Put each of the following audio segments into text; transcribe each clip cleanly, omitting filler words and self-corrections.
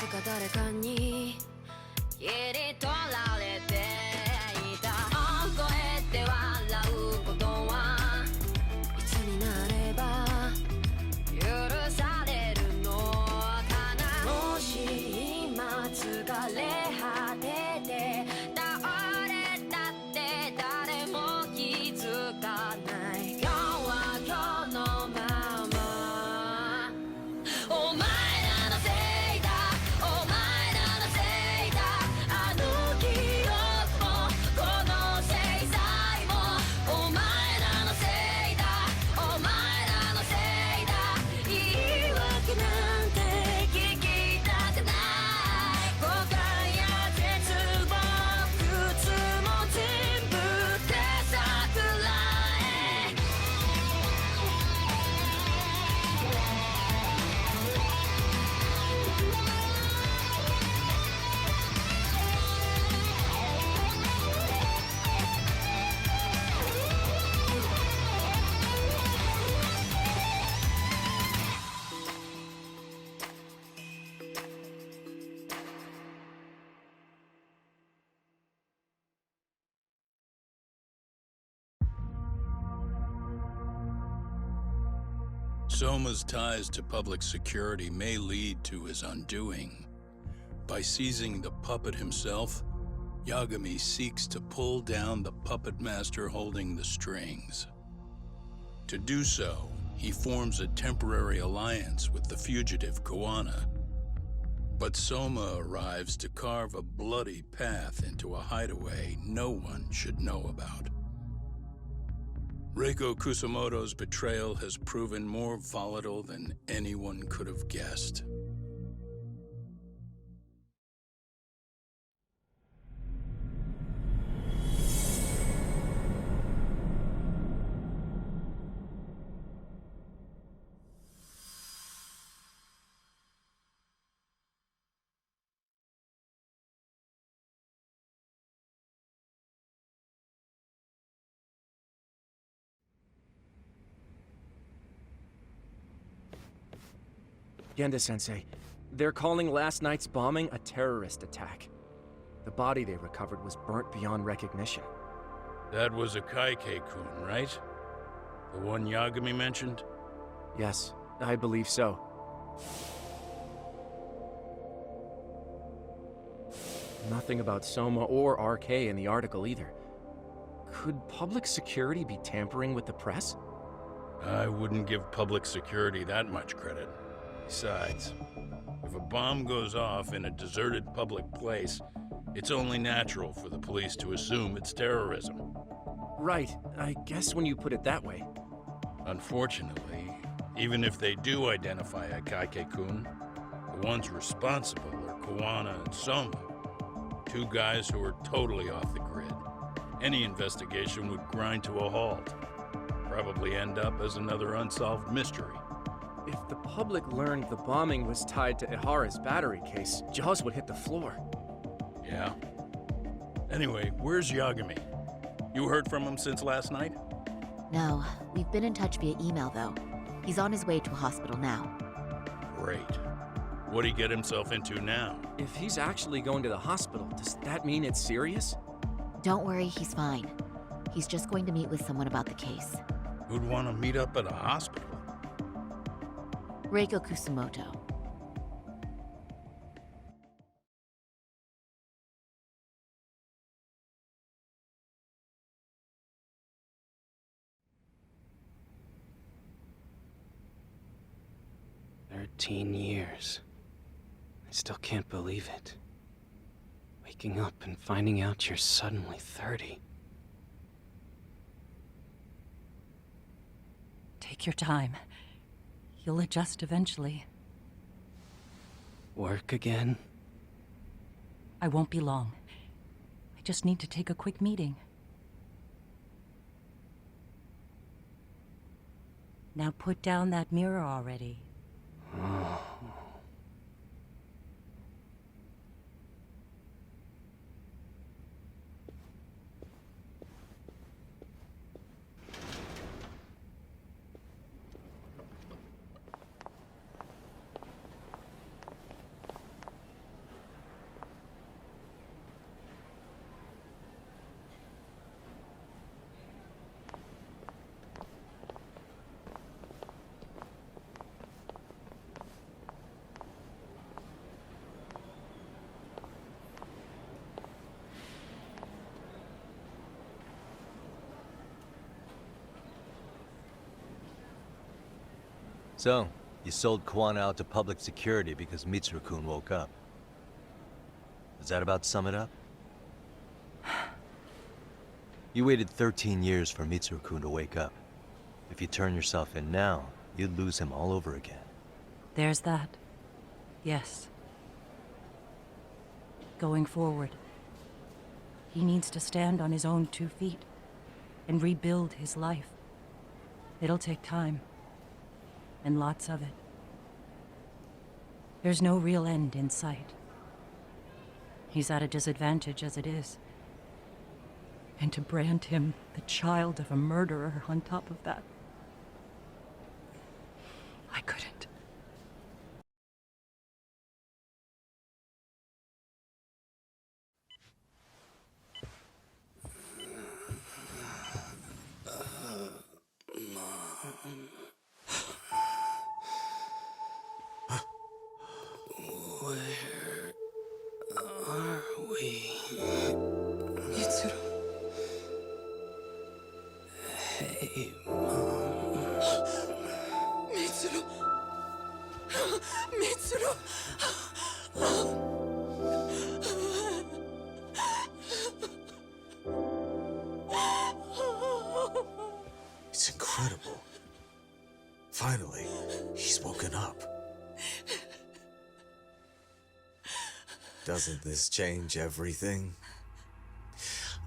つか誰かに切り取られていた大声で笑うことはいつになれば許されるのかなもし今疲れ果てて倒れたって誰も気づかない今日は今日のままお前らのせいだお前らのせいだあの記憶もこの制裁もお前らのせいだお前らのせいだ言い訳なんて聞きたくない誤解や絶望苦痛も全部手さくらえSoma's ties to public security may lead to his undoing. By seizing the puppet himself, Yagami seeks to pull down the puppet master holding the strings. To do so, he forms a temporary alliance with the fugitive Koana. But Soma arrives to carve a bloody path into a hideaway no one should know about. Reiko Kusamoto's betrayal has proven more volatile than anyone could have guessed. Genda-sensei, they're calling last night's bombing a terrorist attack. The body they recovered was burnt beyond recognition. That was a Kaike-kun, right? The one Yagami mentioned? Yes, I believe so. Nothing about Soma or RK in the article either. Could public security be tampering with the press? I wouldn't give public security that much credit. Besides, if a bomb goes off in a deserted public place, it's only natural for the police to assume it's terrorism. Right, I guess when you put it that way. Unfortunately, even if they do identify a Kaike-kun, the ones responsible are Koana and Soma, two guys who are totally off the grid. Any investigation would grind to a halt, probably end up as another unsolved mystery. If the public learned the bombing was tied to Ihara's battery case, jaws would hit the floor. Yeah. Anyway, where's Yagami? You heard from him since last night? No, we've been in touch via email though. He's on his way to a hospital now. Great. What'd he get himself into now? If he's actually going to the hospital, does that mean it's serious? Don't worry, he's fine. He's just going to meet with someone about the case. Who'd want to meet up at a hospital? Reiko Kusamoto. "13 years. I still can't believe it. Waking up and finding out you're suddenly 30. Take your time. You'll adjust eventually. Work again? I won't be long. I just need to take a quick meeting. Now put down that mirror already. So, you sold Kuwana out to public security because Mitsuru-kun woke up. Does that about sum it up? You waited 13 years for Mitsuru-kun to wake up. If you turn yourself in now, you'd lose him all over again. There's that. Yes. Going forward, he needs to stand on his own 2 feet and rebuild his life. It'll take time, and lots of it. There's no real end in sight. He's at a disadvantage as it is. And to brand him the child of a murderer on top of that, I couldn't. Where are we? Mitsuru. Hey, Mom. Mitsuru. Mitsuru. It's incredible. Finally, he's woken up. Doesn't this change everything?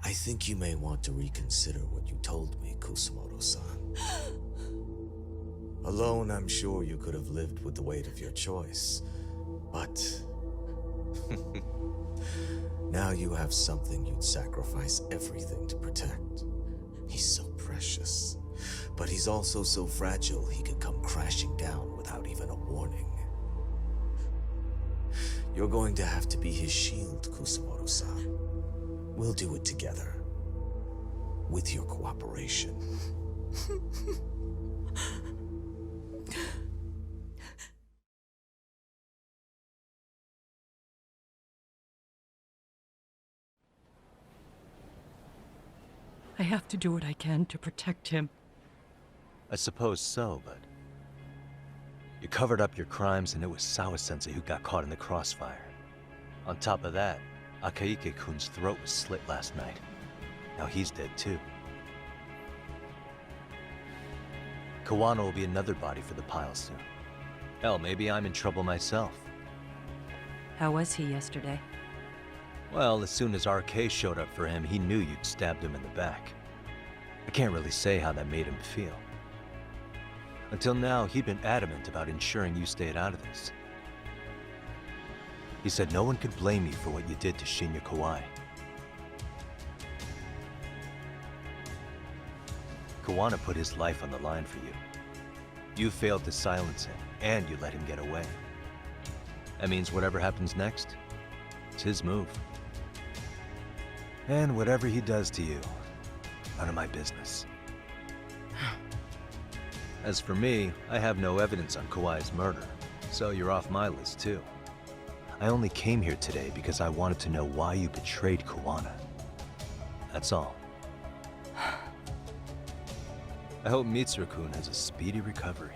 I think you may want to reconsider what you told me, Kusumoto-san. Alone, I'm sure you could have lived with the weight of your choice, but now you have something you'd sacrifice everything to protect. He's so precious, but he's also so fragile he could come crashing down without even a warning. You're going to have to be his shield, Kusumoto-san. We'll do it together. With your cooperation. I have to do what I can to protect him. I suppose so, but... You covered up your crimes and it was Sawa-sensei who got caught in the crossfire. On top of that, Akaike-kun's throat was slit last night. Now he's dead too. Kawano will be another body for the pile soon. Hell, maybe I'm in trouble myself. How was he yesterday? Well, as soon as RK showed up for him, he knew you'd stabbed him in the back. I can't really say how that made him feel. Until now, he'd been adamant about ensuring you stayed out of this. He said no one could blame you for what you did to Shinya Kawai. Kawana put his life on the line for you. You failed to silence him, and you let him get away. That means whatever happens next, it's his move. And whatever he does to you, none of my business. As for me, I have no evidence on Kawai's murder, so you're off my list too. I only came here today because I wanted to know why you betrayed Kawana. That's all. I hope Mitsuru-kun has a speedy recovery.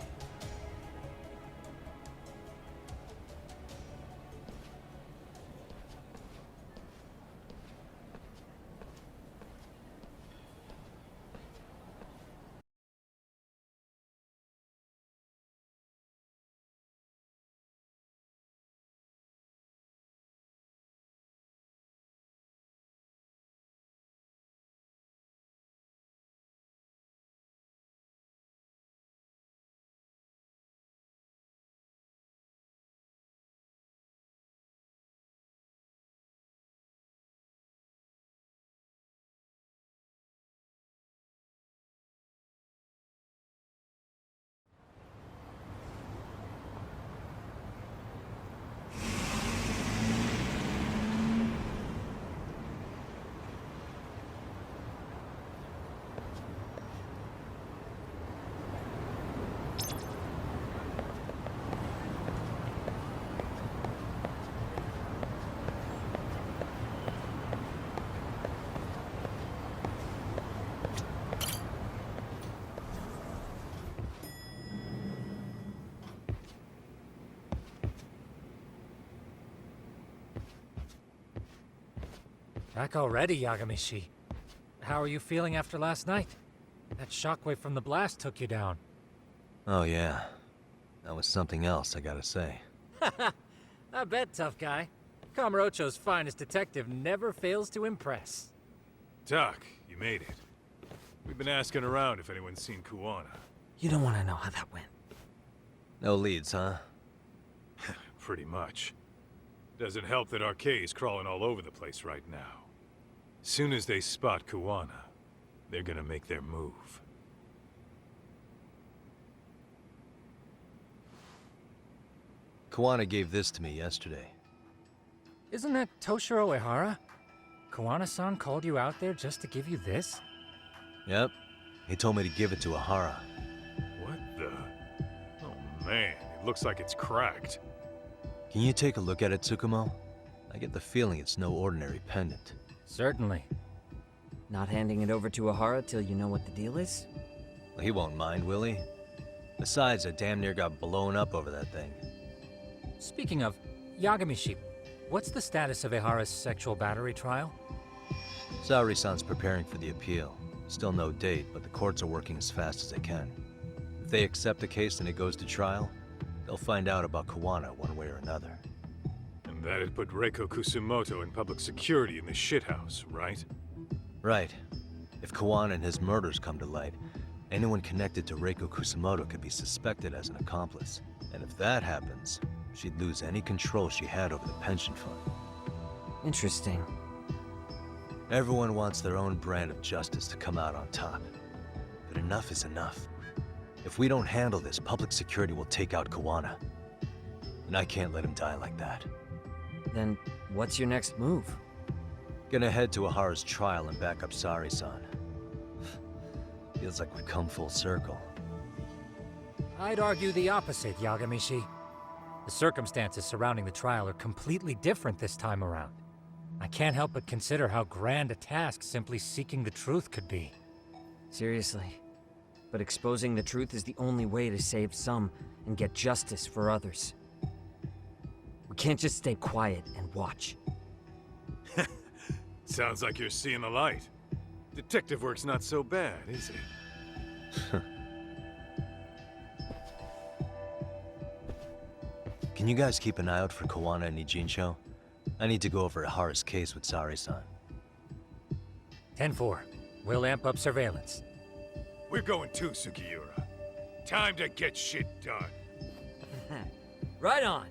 Back already, Yagamishi. How are you feeling after last night? That shockwave from the blast took you down. Oh yeah. That was something else, I gotta say. I bet, tough guy. Kamurocho's finest detective never fails to impress. Doc, you made it. We've been asking around if anyone's seen Kuwana. You don't want to know how that went. No leads, huh? Pretty much. Doesn't help that Arcade's crawling all over the place right now. Soon as they spot Kuwana, they're gonna make their move. Kuwana gave this to me yesterday. Isn't that Toshiro Ehara? Kawana-san called you out there just to give you this? Yep. He told me to give it to Ehara. What the? Oh man, it looks like it's cracked. Can you take a look at it, Tsukumo? I get the feeling it's no ordinary pendant. Certainly. Not handing it over to Ehara till you know what the deal is? Well, he won't mind, will he? Besides, I damn near got blown up over that thing. Speaking of, Yagamishi, what's the status of Ehara's sexual battery trial? Saori-san's preparing for the appeal. Still no date, but the courts are working as fast as they can. If they accept the case and it goes to trial, they'll find out about Kuwana one way or another. And that'd put Reiko Kusumoto in public security in the shithouse, right? Right. If Kuwana and his murders come to light, anyone connected to Reiko Kusumoto could be suspected as an accomplice. And if that happens, she'd lose any control she had over the pension fund. Interesting. Everyone wants their own brand of justice to come out on top. But enough is enough. If we don't handle this, public security will take out Kuwana. And I can't let him die like that. Then, what's your next move? Gonna head to Ehara's trial and back up Saori-san. Feels like we've come full circle. I'd argue the opposite, Yagamishi. The circumstances surrounding the trial are completely different this time around. I can't help but consider how grand a task simply seeking the truth could be. Seriously. But exposing the truth is the only way to save some and get justice for others. We can't just stay quiet and watch. Sounds like you're seeing the light. Detective work's not so bad, is it? Can you guys keep an eye out for Kuwana and Nijincho? I need to go over Ehara's case with Saori-san. 10-4. We'll amp up surveillance. We're going too, Sugiura. Time to get shit done. Right on!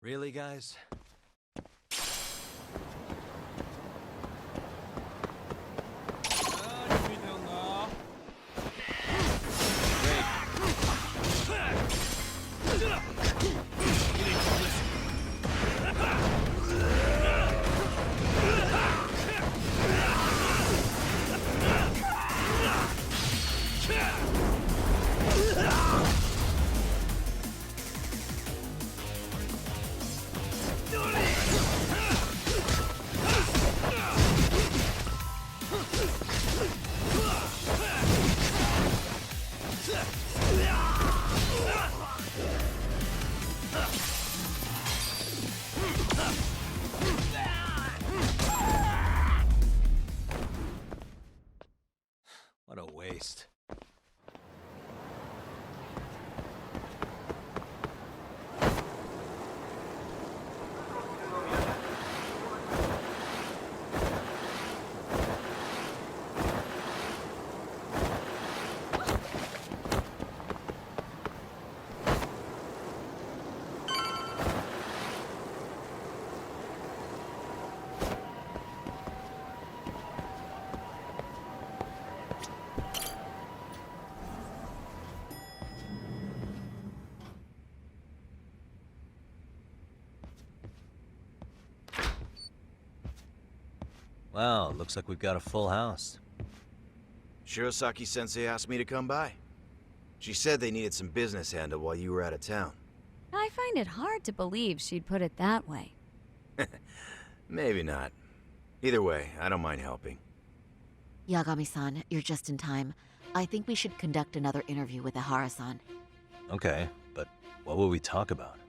Really, guys? Wow, looks like we've got a full house. Shirosaki-sensei asked me to come by. She said they needed some business handled while you were out of town. I find it hard to believe she'd put it that way. Maybe not. Either way, I don't mind helping. Yagami-san, you're just in time. I think we should conduct another interview with Ihara-san. Okay, but what will we talk about?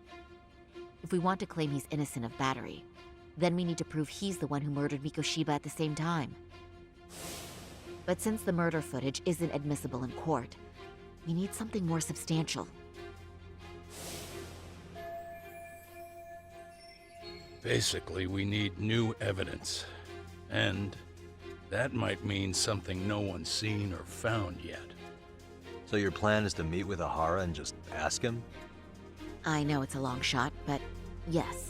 If we want to claim he's innocent of battery, then we need to prove he's the one who murdered Mikoshiba at the same time. But since the murder footage isn't admissible in court, we need something more substantial. Basically, we need new evidence. And that might mean something no one's seen or found yet. So your plan is to meet with Ihara and just ask him? I know it's a long shot, but yes.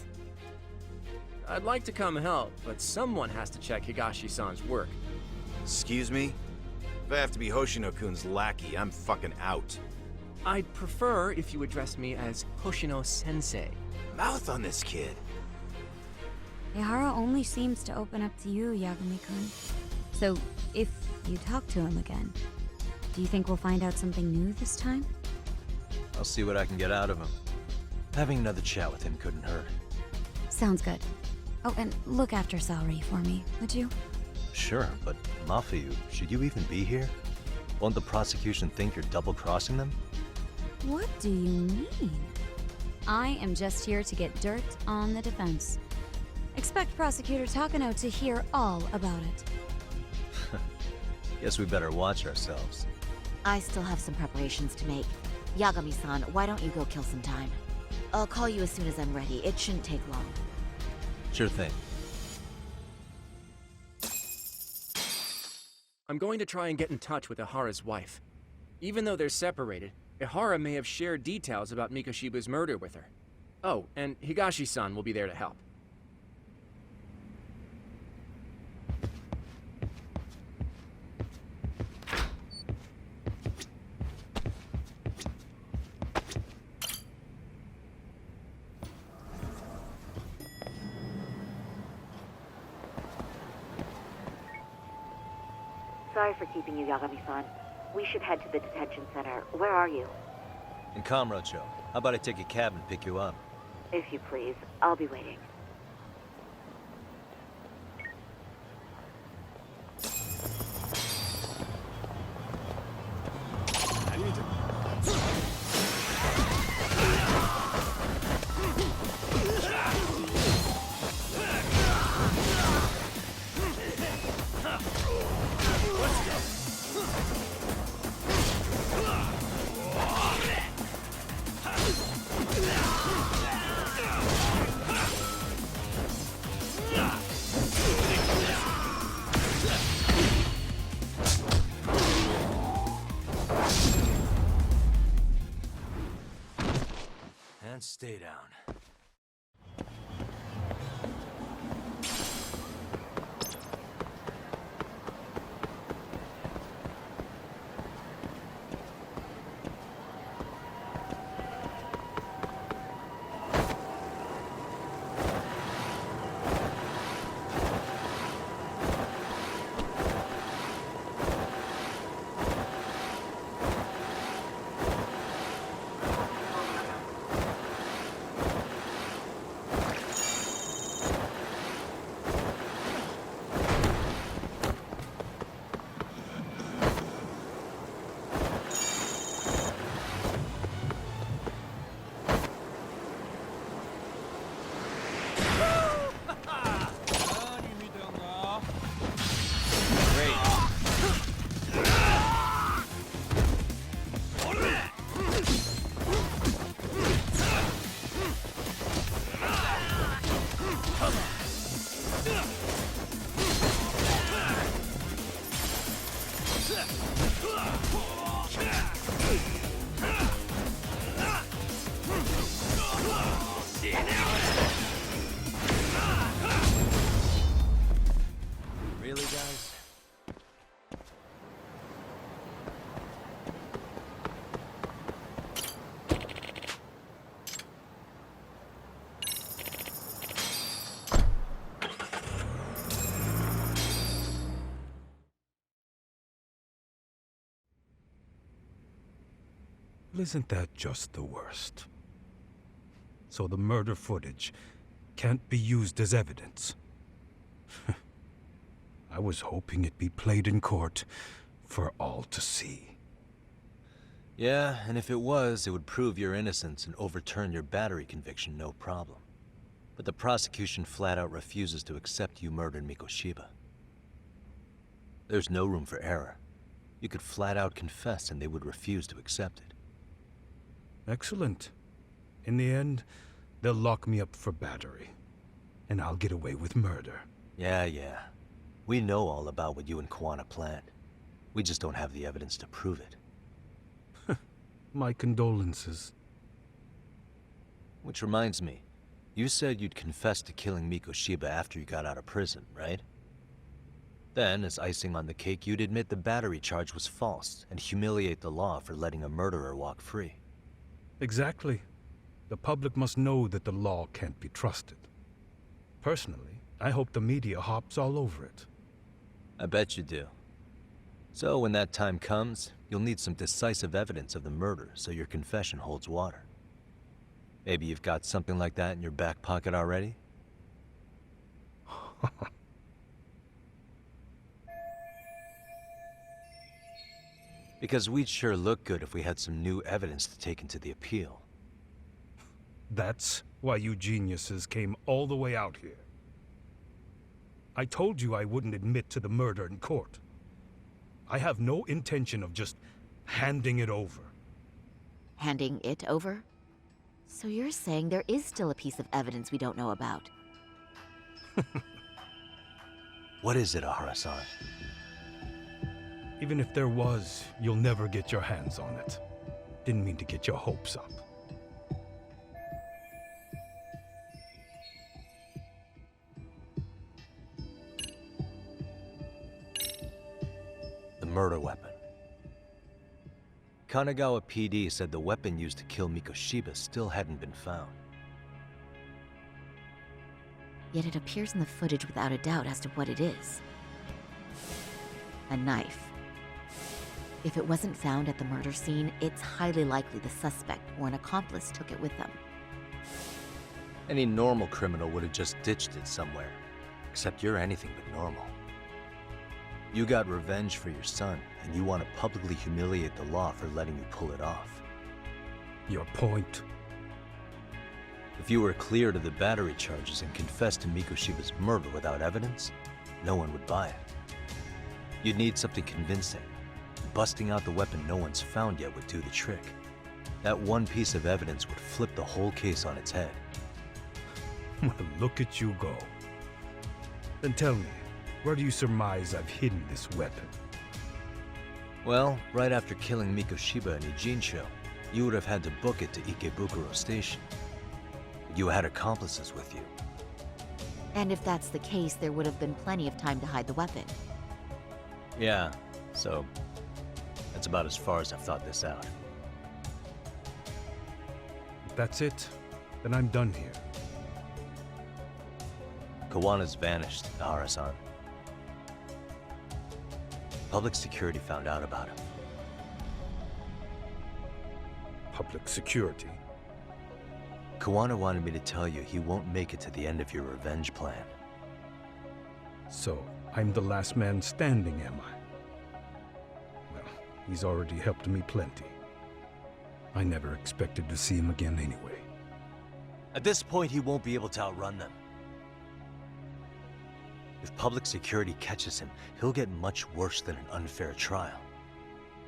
I'd like to come help, but someone has to check Higashi-san's work. Excuse me? If I have to be Hoshino-kun's lackey, I'm fucking out. I'd prefer if you address me as Hoshino-sensei. Mouth on this kid. Ihara only seems to open up to you, Yagami-kun. So, if you talk to him again, do you think we'll find out something new this time? I'll see what I can get out of him. Having another chat with him couldn't hurt. Sounds good. Oh, and look after Saori for me, would you? Sure, but Mafuyu, should you even be here? Won't the prosecution think you're double-crossing them? What do you mean? I am just here to get dirt on the defense. Expect Prosecutor Takano to hear all about it. Guess we better watch ourselves. I still have some preparations to make. Yagami-san, why don't you go kill some time? I'll call you as soon as I'm ready. It shouldn't take long. Sure thing. I'm going to try and get in touch with Ihara's wife. Even though they're separated, Ihara may have shared details about Mikoshiba's murder with her. Oh, and Higashi-san will be there to help. Sorry for keeping you, Yagami-san. We should head to the detention center. Where are you? In Kamurocho. How about I take a cab and pick you up? If you please. I'll be waiting. And stay down. Really, guys? Well, isn't that just the worst? So the murder footage can't be used as evidence. I was hoping it'd be played in court for all to see. Yeah, and if it was, it would prove your innocence and overturn your battery conviction, no problem. But the prosecution flat out refuses to accept you murdered Mikoshiba. There's no room for error. You could flat out confess and they would refuse to accept it. Excellent. In the end, they'll lock me up for battery. And I'll get away with murder. Yeah. We know all about what you and Kuwana planned. We just don't have the evidence to prove it. My condolences. Which reminds me, you said you'd confess to killing Mikoshiba after you got out of prison, right? Then, as icing on the cake, you'd admit the battery charge was false and humiliate the law for letting a murderer walk free. Exactly. The public must know that the law can't be trusted. Personally, I hope the media hops all over it. I bet you do. So when that time comes, you'll need some decisive evidence of the murder so your confession holds water. Maybe you've got something like that in your back pocket already? Because we'd sure look good if we had some new evidence to take into the appeal. That's why you geniuses came all the way out here. I told you I wouldn't admit to the murder in court. I have no intention of just handing it over. Handing it over? So you're saying there is still a piece of evidence we don't know about? What is it, Ahara-san? Even if there was, you'll never get your hands on it. Didn't mean to get your hopes up. The murder weapon. Kanagawa PD said the weapon used to kill Mikoshiba still hadn't been found. Yet it appears in the footage without a doubt as to what it is. A knife. If it wasn't found at the murder scene, it's highly likely the suspect or an accomplice took it with them. Any normal criminal would have just ditched it somewhere. Except you're anything but normal. You got revenge for your son, and you want to publicly humiliate the law for letting you pull it off. Your point? If you were cleared of the battery charges and confessed to Mikoshiba's murder without evidence, no one would buy it. You'd need something convincing. Busting out the weapon no one's found yet would do the trick. That one piece of evidence would flip the whole case on its head. Well, look at you go. Then tell me, where do you surmise I've hidden this weapon? Well, right after killing Mikoshiba in Ijincho, you would have had to book it to Ikebukuro Station. You had accomplices with you. And if that's the case, there would have been plenty of time to hide the weapon. Yeah, so that's about as far as I've thought this out. If that's it, then I'm done here. Kawana's vanished, Ahara-san. Public security found out about him. Public security? Kawana wanted me to tell you he won't make it to the end of your revenge plan. So, I'm the last man standing, am I? Well, he's already helped me plenty. I never expected to see him again anyway. At this point, he won't be able to outrun them. If public security catches him, he'll get much worse than an unfair trial.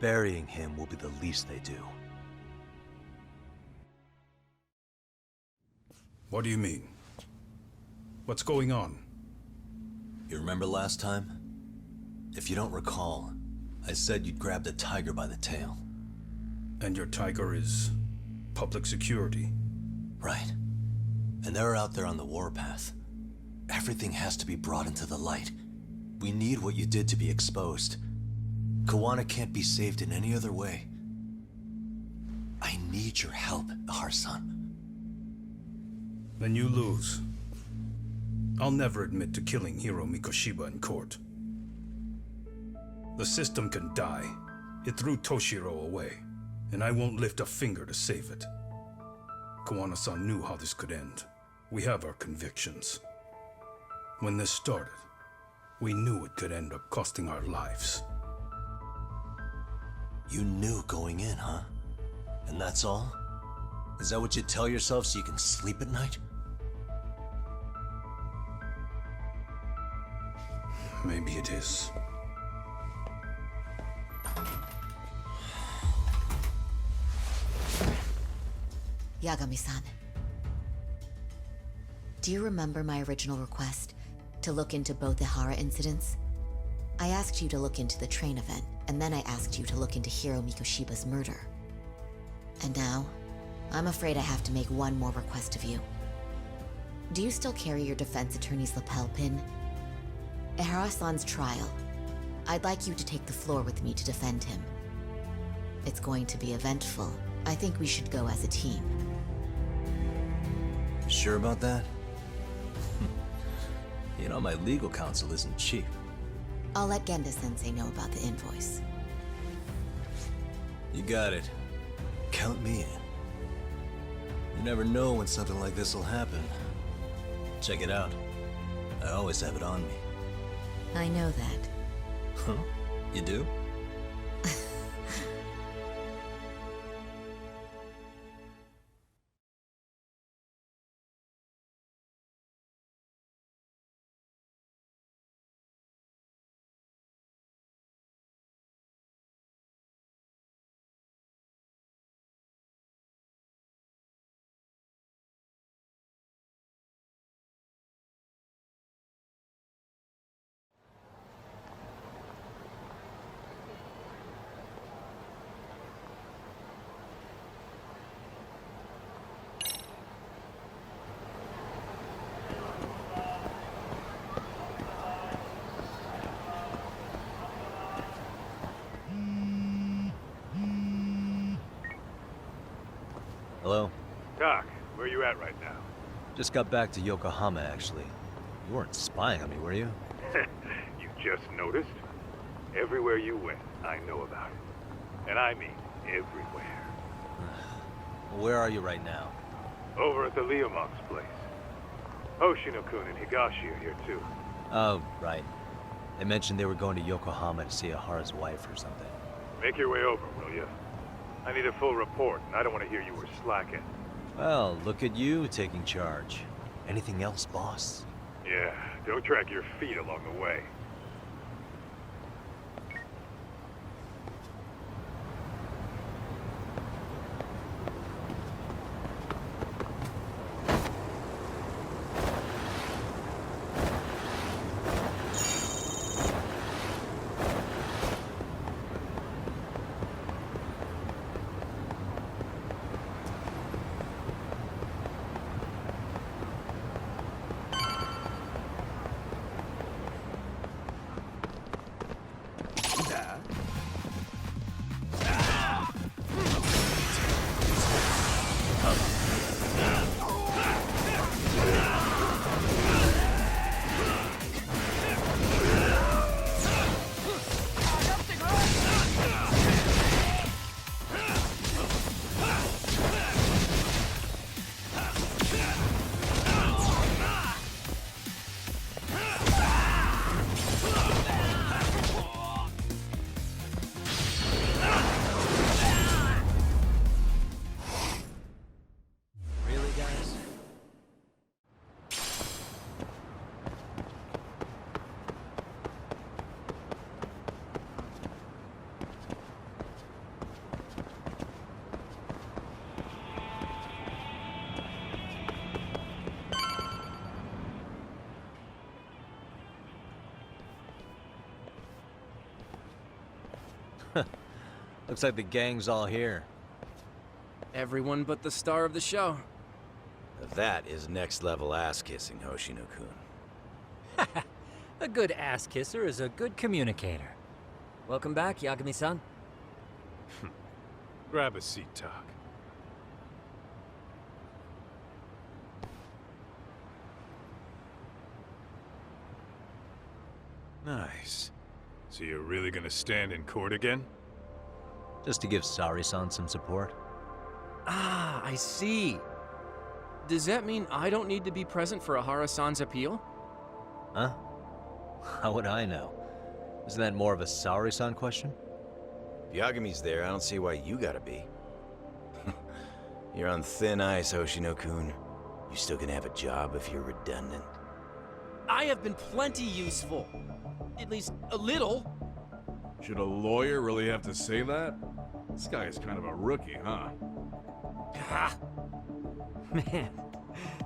Burying him will be the least they do. What do you mean? What's going on? You remember last time? If you don't recall, I said you'd grab the tiger by the tail. And your tiger is public security? Right. And they're out there on the warpath. Everything has to be brought into the light. We need what you did to be exposed. Kawana can't be saved in any other way. I need your help, Ahara-san. Then you lose. I'll never admit to killing Hiro Mikoshiba in court. The system can die. It threw Toshiro away. and I won't lift a finger to save it. Kawana-san knew how this could end. We have our convictions. When this started, we knew it could end up costing our lives. You knew going in, huh? And that's all? Is that what you tell yourself so you can sleep at night? Maybe it is. Yagami-san. Do you remember my original request to look into both the Hara incidents? I asked you to look into the train event, and then I asked you to look into Hiro Mikoshiba's murder. And now, I'm afraid I have to make one more request of you. Do you still carry your defense attorney's lapel pin? Ehara-san's trial. I'd like you to take the floor with me to defend him. It's going to be eventful. I think we should go as a team. Sure about that? You know, my legal counsel isn't cheap. I'll let Genda-sensei know about the invoice. You got it. Count me in. You never know when something like this will happen. Check it out. I always have it on me. I know that. Huh? You do? Hello? Doc, where you at right now? Just got back to Yokohama, actually. You weren't spying on me, were you? You just noticed? Everywhere you went, I know about it. And I mean everywhere. Where are you right now? Over at the Leomont's place. Hoshino-kun and Higashi are here too. Oh, right. They mentioned they were going to Yokohama to see Ahara's wife or something. Make your way over, will you? I need a full report, and I don't want to hear you were slacking. Well, look at you taking charge. Anything else, boss? Yeah, don't drag your feet along the way. Looks like the gang's all here. Everyone but the star of the show. That is next level ass kissing, Hoshino-kun. A good ass kisser is a good communicator. Welcome back, Yagami-san. Grab a seat, Doc. Nice. So you're really gonna stand in court again? Just to give Sari-san some support. Ah, I see. Does that mean I don't need to be present for Ahara-san's appeal? Huh? How would I know? Isn't that more of a Sari-san question? If Yagami's there, I don't see why you gotta be. You're on thin ice, Hoshino-kun. You still gonna have a job if you're redundant? I have been plenty useful. At least a little. Should a lawyer really have to say that? This guy is kind of a rookie, huh? Ah, Man,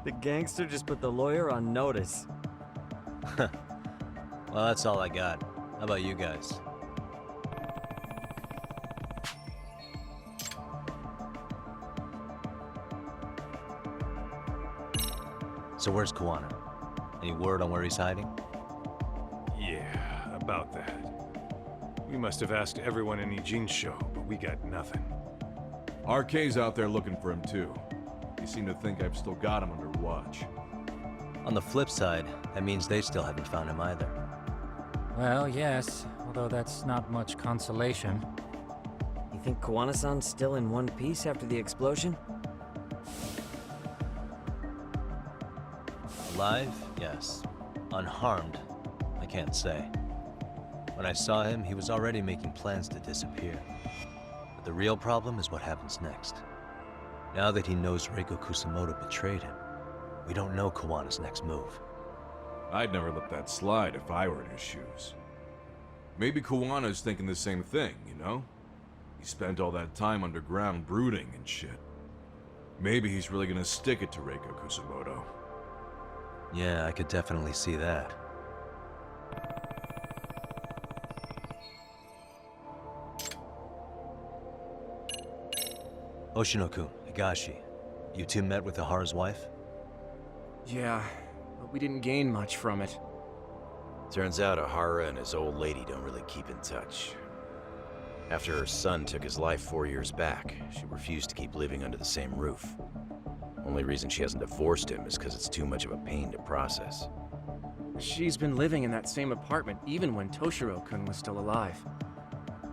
the gangster just put the lawyer on notice. Well, that's all I got. How about you guys? So where's Kuwana? Any word on where he's hiding? Yeah, about that. We must have asked everyone in Ijincho, but we got nothing. RK's out there looking for him too. They seem to think I've still got him under watch. On the flip side, that means they still haven't found him either. Well, yes, although that's not much consolation. You think Kuwana-san's still in one piece after the explosion? Alive? Yes. Unharmed? I can't say. When I saw him, he was already making plans to disappear. But the real problem is what happens next. Now that he knows Reiko Kusamoto betrayed him, we don't know Kawana's next move. I'd never let that slide if I were in his shoes. Maybe Kawana's thinking the same thing, you know? He spent all that time underground brooding and shit. Maybe he's really gonna stick it to Reiko Kusamoto. Yeah, I could definitely see that. Hoshino-kun, Higashi, you two met with Ahara's wife? yeah, but we didn't gain much from it. Turns out Ahara and his old lady don't really keep in touch. After her son took his life 4 years back, she refused to keep living under the same roof. Only reason she hasn't divorced him is because it's too much of a pain to process. She's been living in that same apartment even when Toshiro-kun was still alive.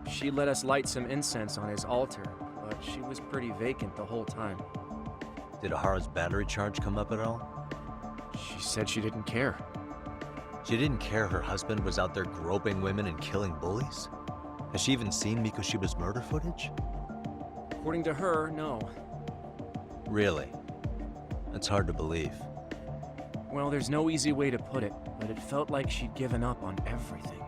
She let us light some incense on his altar, but she was pretty vacant the whole time. Did Ahara's battery charge come up at all? She said she didn't care. She didn't care her husband was out there groping women and killing bullies? Has she even seen Mikoshiba's murder footage? According to her, no. Really? That's hard to believe. Well, there's no easy way to put it, but it felt like she'd given up on everything.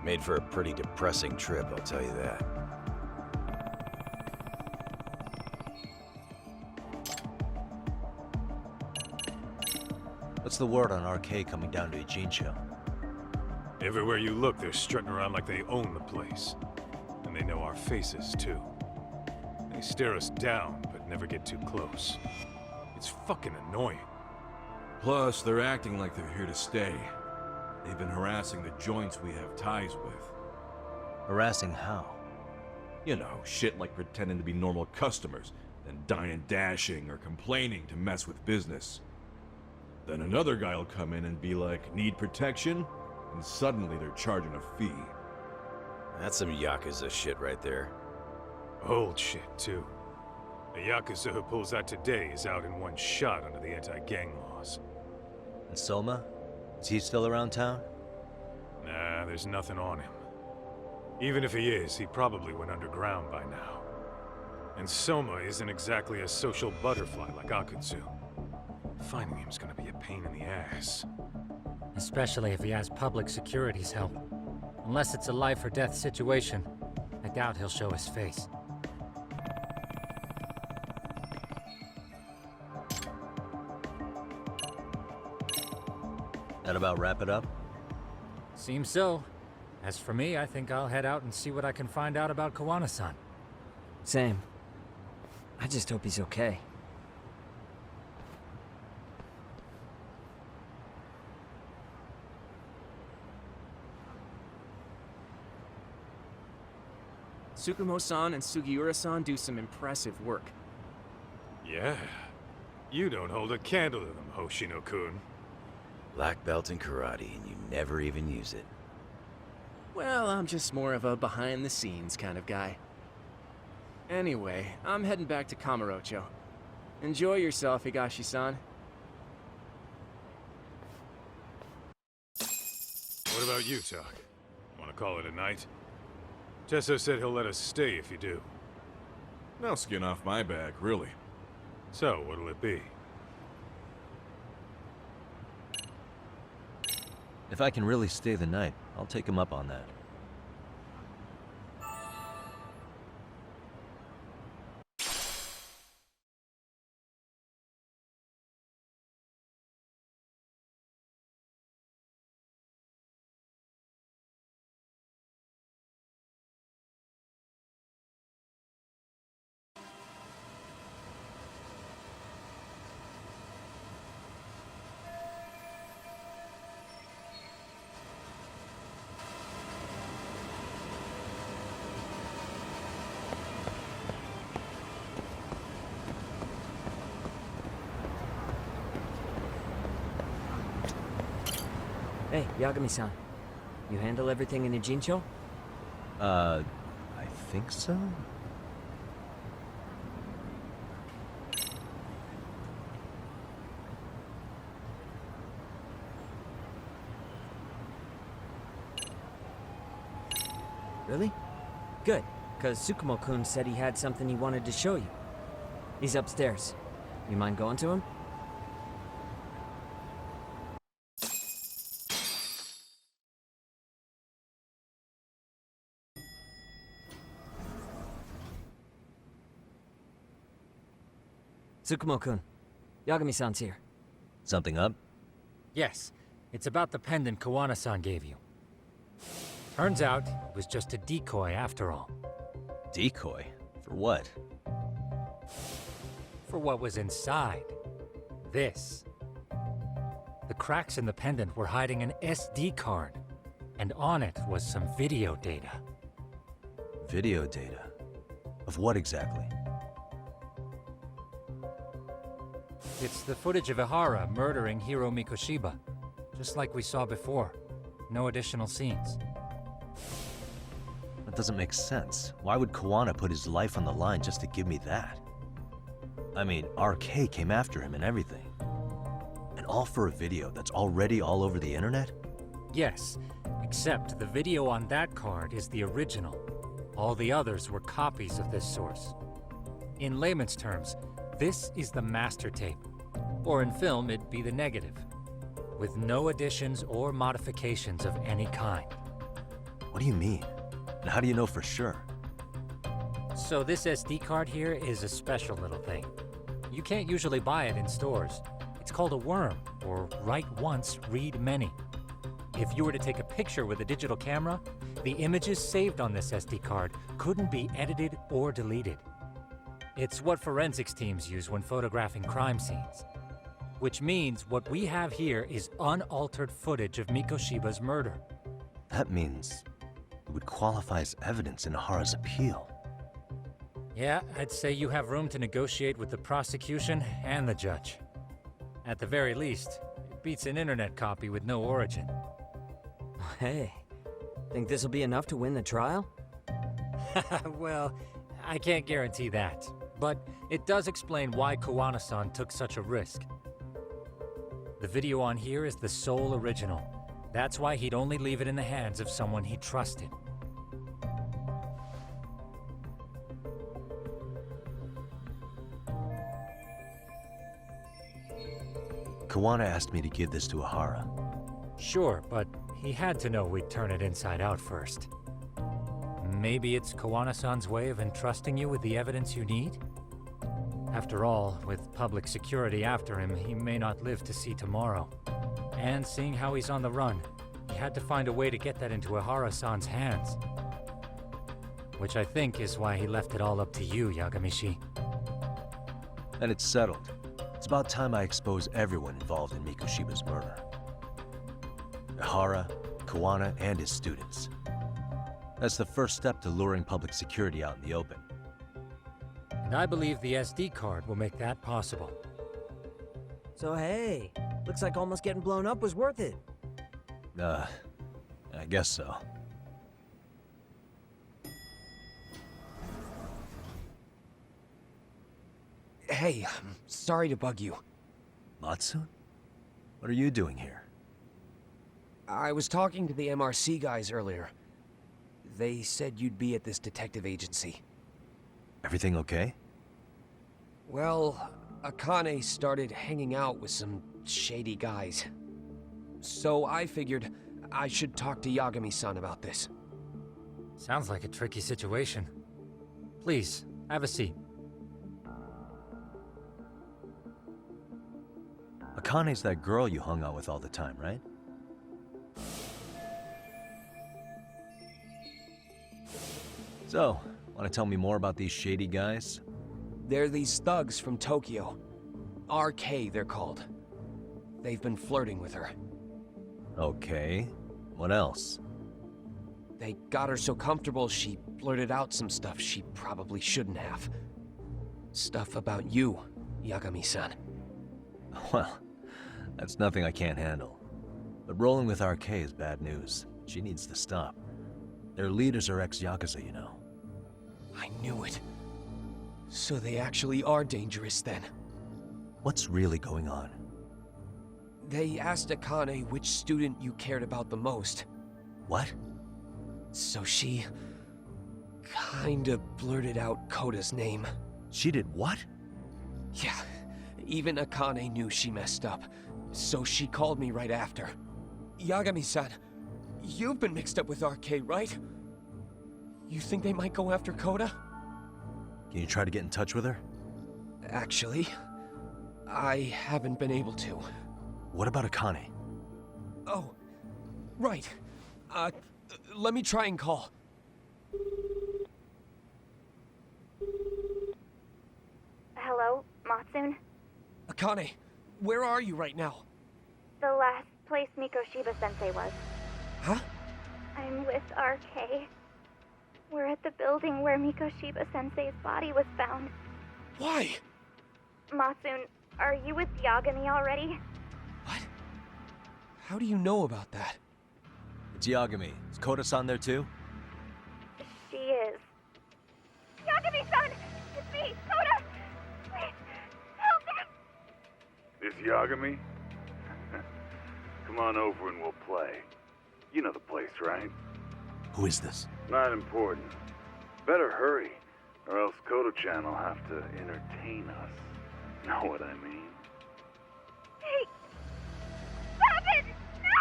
Made for a pretty depressing trip, I'll tell you that. What's the word on RK coming down to Ijincho? Everywhere you look, they're strutting around like they own the place. And they know our faces, too. They stare us down, but never get too close. It's fucking annoying. Plus, they're acting like they're here to stay. They've been harassing the joints we have ties with. Harassing how? You know, shit like pretending to be normal customers, then dine and dashing or complaining to mess with business. Then another guy will come in and be like, need protection? And suddenly they're charging a fee. That's some Yakuza shit right there. Old shit, too. A Yakuza who pulls that today is out in one shot under the anti-gang laws. And Soma? Is he still around town? Nah, there's nothing on him. Even if he is, he probably went underground by now. And Soma isn't exactly a social butterfly like Akutsu. Finding him's gonna be a pain in the ass. Especially if he has public security's help. Unless it's a life or death situation, I doubt he'll show his face. That about wrap it up? Seems so. As for me, I think I'll head out and see what I can find out about Kawana-san. Same. I just hope he's okay. Tsukumo-san and Sugiura-san do some impressive work. Yeah. You don't hold a candle to them, Hoshino-kun. Black belt in karate, and you never even use it. Well, I'm just more of a behind-the-scenes kind of guy. Anyway, I'm heading back to Kamurocho. Enjoy yourself, Higashi-san. What about you, Tak? Want to call it a night? Tesso said he'll let us stay if you do. No skin off my back, really. So, what'll it be? If I can really stay the night, I'll take him up on that. Hey, Yagami-san. You handle everything in Ijincho? I think so? Really? Good, because Tsukumo-kun said he had something he wanted to show you. He's upstairs. You mind going to him? Tsukumo-kun, Yagami-san's here. Something up? Yes, it's about the pendant Kawana-san gave you. Turns out, it was just a decoy after all. Decoy? For what? For what was inside. This. The cracks in the pendant were hiding an SD card, and on it was some video data. Video data? Of what exactly? It's the footage of Ihara murdering Hiro Mikoshiba, just like we saw before. No additional scenes. That doesn't make sense. Why would Kawana put his life on the line just to give me that? I mean, RK came after him and everything. And all for a video that's already all over the internet? Yes, except the video on that card is the original. All the others were copies of this source. In layman's terms, this is the master tape. Or in film, it'd be the negative. With no additions or modifications of any kind. What do you mean? And how do you know for sure? So this SD card here is a special little thing. You can't usually buy it in stores. It's called a worm, or write once, read many. If you were to take a picture with a digital camera, the images saved on this SD card couldn't be edited or deleted. It's what forensics teams use when photographing crime scenes. Which means what we have here is unaltered footage of Mikoshiba's murder. That means it would qualify as evidence in Ihara's appeal. Yeah, I'd say you have room to negotiate with the prosecution and the judge. At the very least, it beats an internet copy with no origin. Hey, think this'll be enough to win the trial? Well, I can't guarantee that. But it does explain why Kawana-san took such a risk. The video on here is the sole original. That's why he'd only leave it in the hands of someone he trusted. Kawana asked me to give this to Ihara. Sure, but he had to know we'd turn it inside out first. Maybe it's Kawana-san's way of entrusting you with the evidence you need? After all, with public security after him, he may not live to see tomorrow. And seeing how he's on the run, he had to find a way to get that into Ihara-san's hands. Which I think is why he left it all up to you, Yagamishi. And it's settled. It's about time I expose everyone involved in Mikoshiba's murder. Ihara, Kawana, and his students. That's the first step to luring public security out in the open. And I believe the SD card will make that possible. So hey, looks like almost getting blown up was worth it. I guess so. Hey, I'm sorry to bug you. Matsune? What are you doing here? I was talking to the MRC guys earlier. They said you'd be at this detective agency. Everything okay? Well, Akane started hanging out with some shady guys. So I figured I should talk to Yagami-san about this. Sounds like a tricky situation. Please, have a seat. Akane's that girl you hung out with all the time, right? So, want to tell me more about these shady guys? They're these thugs from Tokyo. RK, they're called. They've been flirting with her. Okay. What else? They got her so comfortable she blurted out some stuff she probably shouldn't have. Stuff about you, Yagami-san. Well, that's nothing I can't handle. But rolling with RK is bad news. She needs to stop. Their leaders are ex-Yakuza, you know. I knew it. So they actually are dangerous then. What's really going on? They asked Akane which student you cared about the most. What? So she kinda blurted out Koda's name. She did what? Yeah, even Akane knew she messed up. So she called me right after. Yagami-san, you've been mixed up with RK, right? You think they might go after Koda? Can you try to get in touch with her? Actually, I haven't been able to. What about Akane? Oh, right. Let me try and call. Hello, Matsune? Akane, where are you right now? The last place Mikoshiba-sensei was. Huh? I'm with RK. We're at the building where Mikoshiba-sensei's body was found. Why? Matsune, are you with Yagami already? How do you know about that? It's Yagami. Is Koda-san there too? She is. Yagami-san! It's me, Koda! Please, help me! This Yagami? Come on over and we'll play. You know the place, right? Who is this? Not important. Better hurry, or else Kodo-chan will have to entertain us. Know what I mean? Hey! Stop it! No!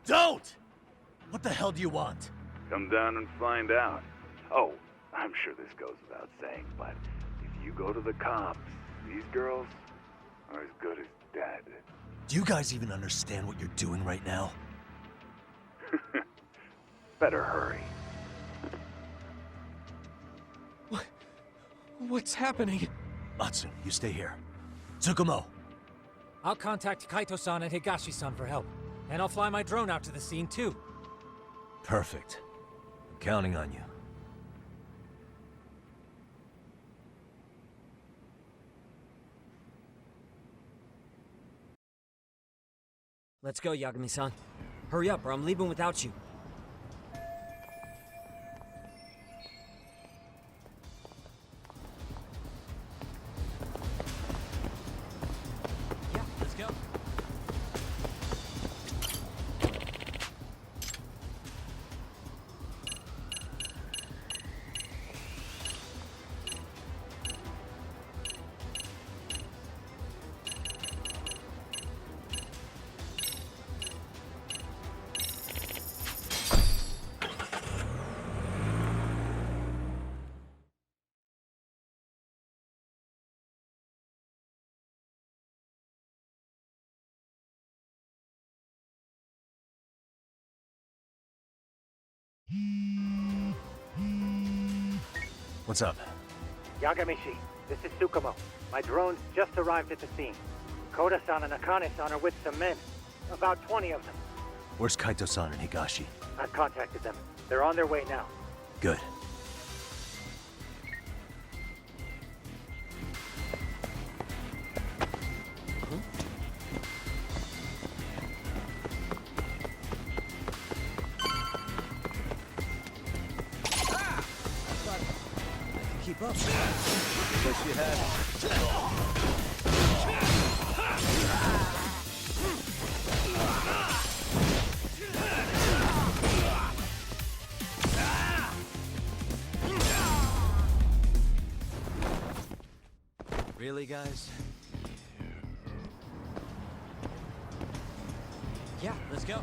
Don't! What the hell do you want? Come down and find out. Oh, I'm sure this goes without saying, but if you go to the cops, these girls are as good as dead. Do you guys even understand what you're doing right now? Better hurry. What's happening? Matsune, you stay here. Tsukumo! I'll contact Kaito-san and Higashi-san for help. And I'll fly my drone out to the scene, too. Perfect. I'm counting on you. Let's go, Yagami-san. Hurry up, or I'm leaving without you. Yeah, let's go. What's up? Yagamishi, this is Tsukumo. My drones just arrived at the scene. Koda-san and Akane-san are with some men. About 20 of them. Where's Kaito-san and Higashi? I've contacted them. They're on their way now. Good. Keep up. Wish you had. Really, guys? Yeah, let's go.